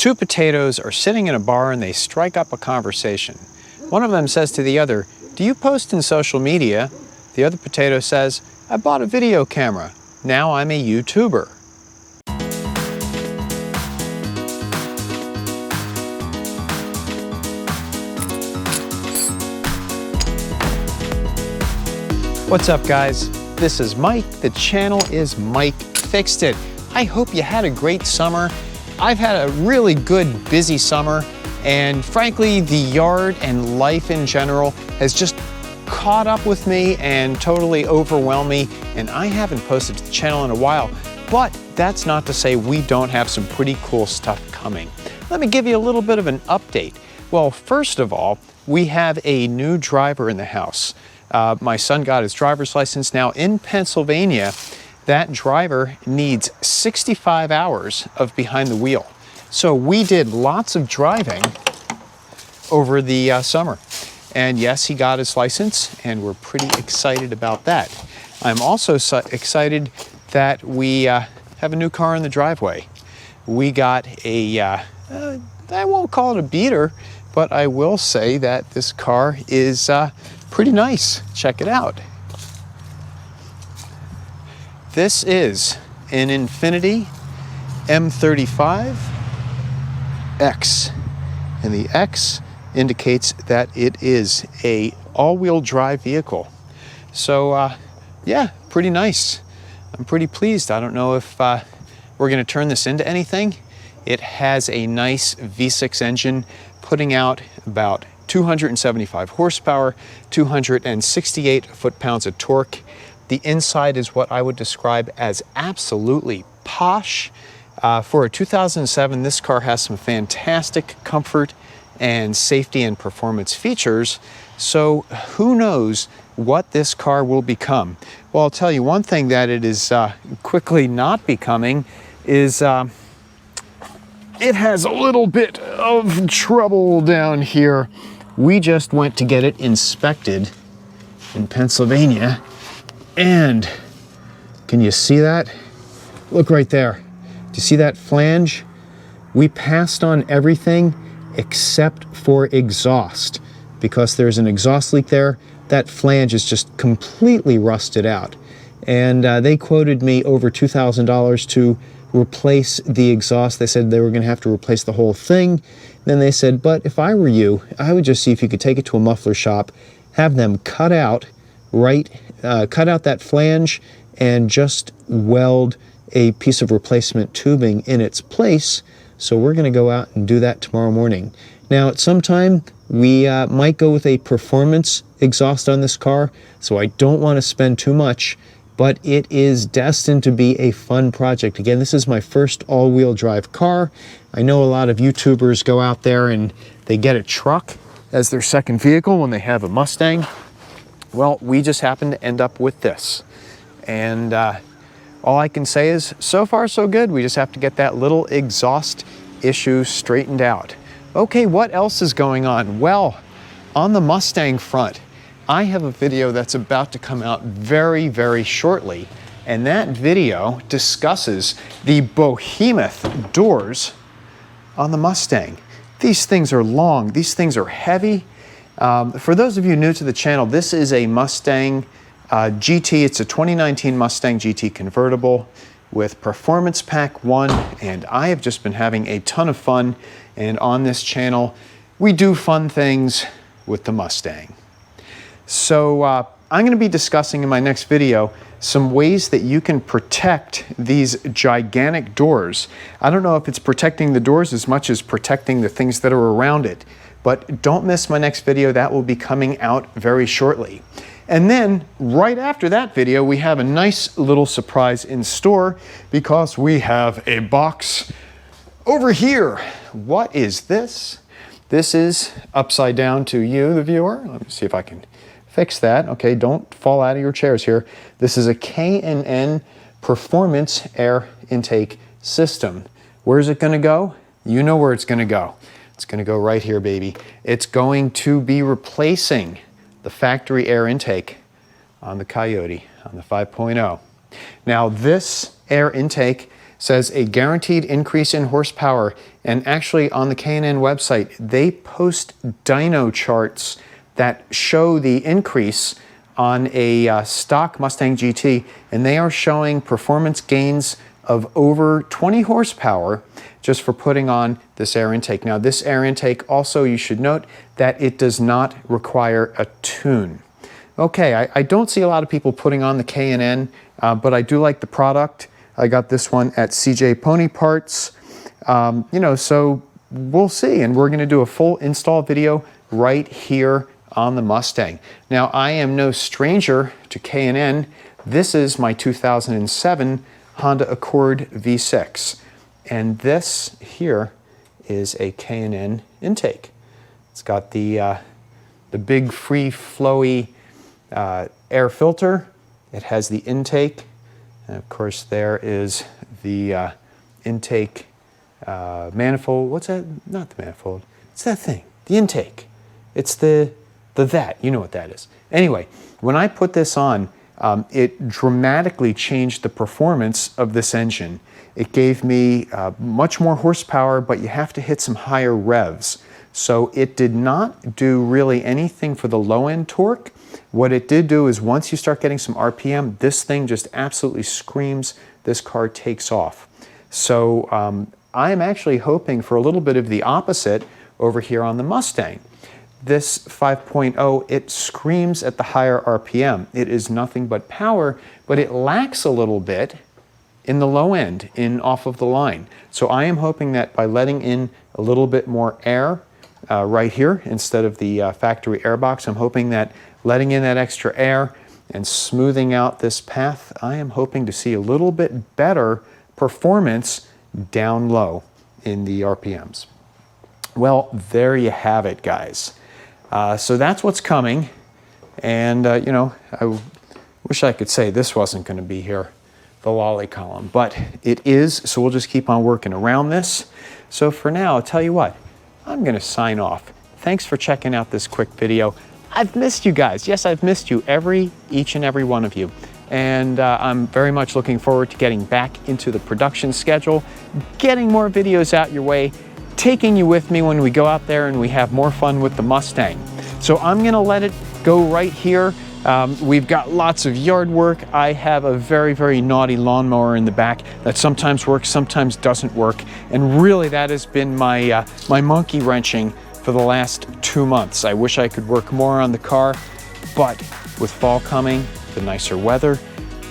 Two potatoes are sitting in a bar and they strike up a conversation. One of them says to the other, "Do you post in social media?" The other potato says, "I bought a video camera. Now I'm a YouTuber." What's up, guys? This is Mike. The channel is Mike Fyxdt. I hope you had a great summer. I've had a really good, busy summer, and frankly, the yard and life in general has just caught up with me and totally overwhelmed me, and I haven't posted to the channel in a while, but that's not to say we don't have some pretty cool stuff coming. Let me give you a little bit of an update. Well, first of all, we have a new driver in the house. My son got his driver's license. Now in Pennsylvania, that driver needs 65 hours of behind the wheel. So we did lots of driving over the summer. And yes, he got his license, and we're pretty excited about that. I'm also excited that we have a new car in the driveway. We got a, I won't call it a beater, but I will say that this car is pretty nice. Check it out. This is an Infiniti M35X, and the X indicates that it is a all-wheel drive vehicle. So yeah, pretty nice. I'm pretty pleased. I don't know if we're going to turn this into anything. It has a nice V6 engine putting out about 275 horsepower, 268 foot-pounds of torque. The inside is what I would describe as absolutely posh. For a 2007, this car has some fantastic comfort and safety and performance features. So who knows what this car will become? Well, I'll tell you one thing that it is quickly not becoming is it has a little bit of trouble down here. We just went to get it inspected in Pennsylvania, and can you see that? Look right there. Do you see that flange? We passed on everything except for exhaust, because there's an exhaust leak there. That flange is just completely rusted out. And they quoted me over $2,000 to replace the exhaust. They said they were going to have to replace the whole thing. Then they said, but if I were you, I would just see if you could take it to a muffler shop, have them cut out that flange, and just weld a piece of replacement tubing in its place. So we're going to go out and do that tomorrow morning. Now, at some time, we might go with a performance exhaust on this car, so I don't want to spend too much, but it is destined to be a fun project. Again, this is my first all-wheel drive car. I know a lot of YouTubers go out there and they get a truck as their second vehicle when they have a Mustang. Well, we just happened to end up with this. And all I can say is, so far so good. We just have to get that little exhaust issue straightened out. Okay, what else is going on? Well, on the Mustang front, I have a video that's about to come out very, very shortly, and that video discusses the behemoth doors on the Mustang. These things are long, these things are heavy. For those of you new to the channel, this is a Mustang GT. It's a 2019 Mustang GT Convertible with Performance Pack 1, and I have just been having a ton of fun, and on this channel, we do fun things with the Mustang. So I'm going to be discussing in my next video some ways that you can protect these gigantic doors. I don't know if it's protecting the doors as much as protecting the things that are around it, but don't miss my next video. That will be coming out very shortly. And then right after that video, we have a nice little surprise in store, because we have a box over here. What is this? This is upside down to you, the viewer. Let me see if I can fix that. Okay, don't fall out of your chairs here. This is a K&N performance air intake system. Where's it gonna go? You know where it's gonna go. It's gonna go right here, baby. It's going to be replacing the factory air intake on the Coyote, on the 5.0. Now this air intake says a guaranteed increase in horsepower. And actually on the K&N website, they post dyno charts that show the increase on a stock Mustang GT, and they are showing performance gains of over 20 horsepower just for putting on this air intake. Now this air intake also, you should note that it does not require a tune. Okay, I don't see a lot of people putting on the K&N, but I do like the product. I got this one at CJ Pony Parts. You know, so we'll see, and we're gonna do a full install video right here on the Mustang. Now, I am no stranger to K&N. This is my 2007 Honda Accord V6. And this here is a K&N intake. It's got the big free flowy air filter. It has the intake. And of course, there is the intake manifold. What's that? Not the manifold. It's that thing. The intake. It's the that. You know what that is. Anyway, when I put this on, it dramatically changed the performance of this engine. It gave me much more horsepower, but you have to hit some higher revs. So it did not do really anything for the low-end torque. What it did do is once you start getting some RPM, this thing just absolutely screams. This car takes off. So I'm actually hoping for a little bit of the opposite over here on the Mustang. This 5.0, it screams at the higher RPM. It is nothing but power, but it lacks a little bit in the low end, in off of the line. So I am hoping that by letting in a little bit more air right here instead of the factory air box, I'm hoping that letting in that extra air and smoothing out this path, I am hoping to see a little bit better performance down low in the RPMs. Well, there you have it, guys. So that's what's coming. And, you know, I wish I could say this wasn't going to be here, the lolly column, but it is. So we'll just keep on working around this. So for now, I'll tell you what, I'm going to sign off. Thanks for checking out this quick video. I've missed you guys. Yes, I've missed you, each and every one of you. And I'm very much looking forward to getting back into the production schedule, getting more videos out your way, taking you with me when we go out there and we have more fun with the Mustang. So I'm gonna let it go right here. We've got lots of yard work. I have a very, very naughty lawnmower in the back that sometimes works, sometimes doesn't work. And really that has been my, my monkey wrenching for the last 2 months. I wish I could work more on the car, but with fall coming, the nicer weather,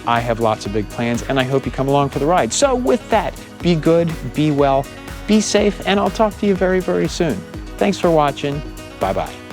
I have lots of big plans and I hope you come along for the ride. So with that, be good, be well, be safe, and I'll talk to you very, very soon. Thanks for watching. Bye-bye.